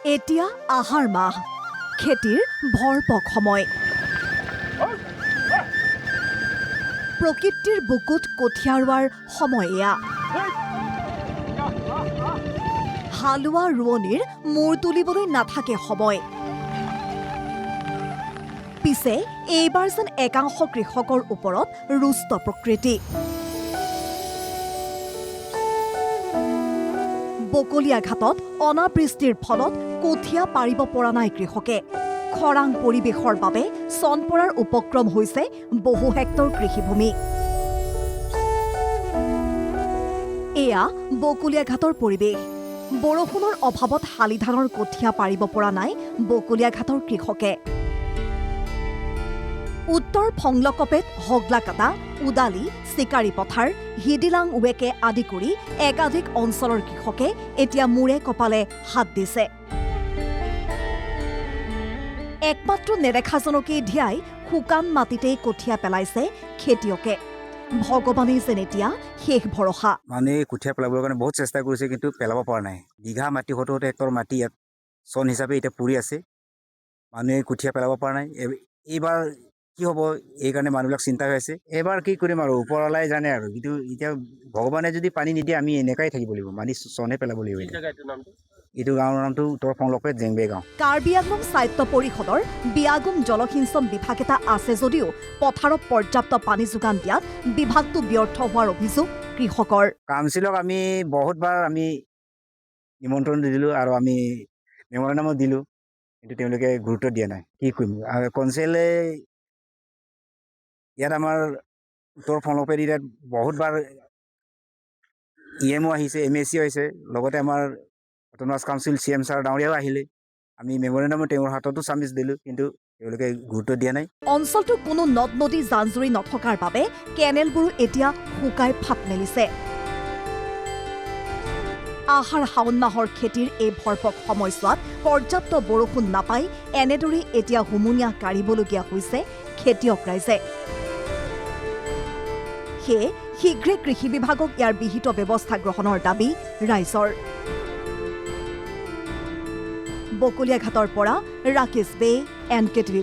এতিয়া আহাৰ মাহ খেতিৰ ভৰপক সময় প্ৰকৃতিৰ বুকুত কঠীয়া ৰোৱাৰ সময় এয়া হালোৱা ৰোৱনীৰ মূৰ তুলিবলৈ নাথাকে সময় পিছে এইবাৰ যেন একাংশ কৃষকৰ ওপৰত ৰুষ্ট প্ৰকৃতি বকলীয়া ঘাটত অনাবৃষ্টিৰ ফলত কঠীয়া পাৰিব পৰা নাই কৃষকে খৰাং পৰিৱেশৰ বাবে চন পৰাৰ উপক্ৰম হৈছে বহু হেক্টৰ কৃষিভূমি এয়া বকলীয়া ঘাটৰ পৰিৱেশ বৰষুণৰ অভাৱত শালি ধানৰ কঠীয়া পাৰিব পৰা নাই বকলীয়া ঘাটৰ কৃষকে উত্তৰ ফংলকপেট হগলাকাটা উদালি চিকাৰী পথাৰ হিডিলাং উৱেকে আদি কৰি একাধিক অঞ্চলৰ কৃষকে এতিয়া মূৰে কপালে হাত দিছে একমাত্ৰ নেদেখাজনকেই ধিয়াই শুকান মাটিতেই কঠীয়া পেলাইছে খেতিয়কে ভগৱানে যেন এতিয়া শেষ ভৰসা মানে কঠীয়া পেলাবৰ কাৰণে বহুত চেষ্টা কৰিছে কিন্তু পেলাব পৰা নাই বিঘা মাটি ৭০ হেক্টৰ মাটি ইয়াত চন হিচাপে এতিয়া পৰি আছে মানুহে কঠীয়া পেলাব পৰা নাই এইবাৰ কি হ'ব এই কাৰণে মানুহবিলাক চিন্তা হৈ আছে এবাৰ কি কৰিম আৰু ওপৰৱালাই জানে আৰু কিন্তু এতিয়া ভগৱানে যদি পানী নিদিয়ে আমি এনেকাই থাকিব লাগিব মানি চনে পেলাব লাগিব এইটো গাঁৱৰ নামটো উত্তৰ ফংলকপেট জেংবে গাঁও কাৰ্বি আংলং স্বায়ত্ত পৰিষদৰ বিয়াগুম জলসিঞ্চন বিভাগ এটা আছে যদিও পথাৰত পৰ্যাপ্ত পানী যোগান দিয়াত বিভাগটো ব্যৰ্থ হোৱাৰ অভিযোগ কৃষকৰ কাউন্সিলক আমি বহুতবাৰ আমি নিমন্ত্ৰণ দিলোঁ আৰু আমি মেমৰেণ্ডামো দিলোঁ কিন্তু তেওঁলোকে গুৰুত্ব দিয়া নাই কি কৰিম আৰু কনচেলে ইয়াত আমাৰ উত্তৰ ফংলকপেট ইয়াত বহুতবাৰ EMO আহিছে MSC হৈছে লগতে আমাৰ অট'নমাছ কাউন্সিল CM ছাৰ ডাঙৰীয়াও আহিলে আমি মেমৰেণ্ডামো তেওঁৰ হাততো চামিজ দিলোঁ কিন্তু তেওঁলোকে গুৰুত্ব দিয়া নাই অঞ্চলটোত কোনো নদ নদী জান জুৰি নথকাৰ বাবে কেনেলবোৰো এতিয়া শুকাই ফাট মেলিছে আহাৰ শাওণ মাহৰ খেতিৰ এই ভৰপক সময়ছোৱাত পৰ্যাপ্ত বৰষুণ নাপাই এনেদৰে এতিয়া হুমুনিয়াহ কাঢ়িবলগীয়া হৈছে খেতিয়ক ৰাইজে সেয়ে শীঘ্ৰে কৃষি বিভাগক ইয়াৰ বিহিত ব্যৱস্থা গ্ৰহণৰ দাবী ৰাইজৰ বকলীয়া ঘাটৰ পৰা ৰাকেশ বে NKTV+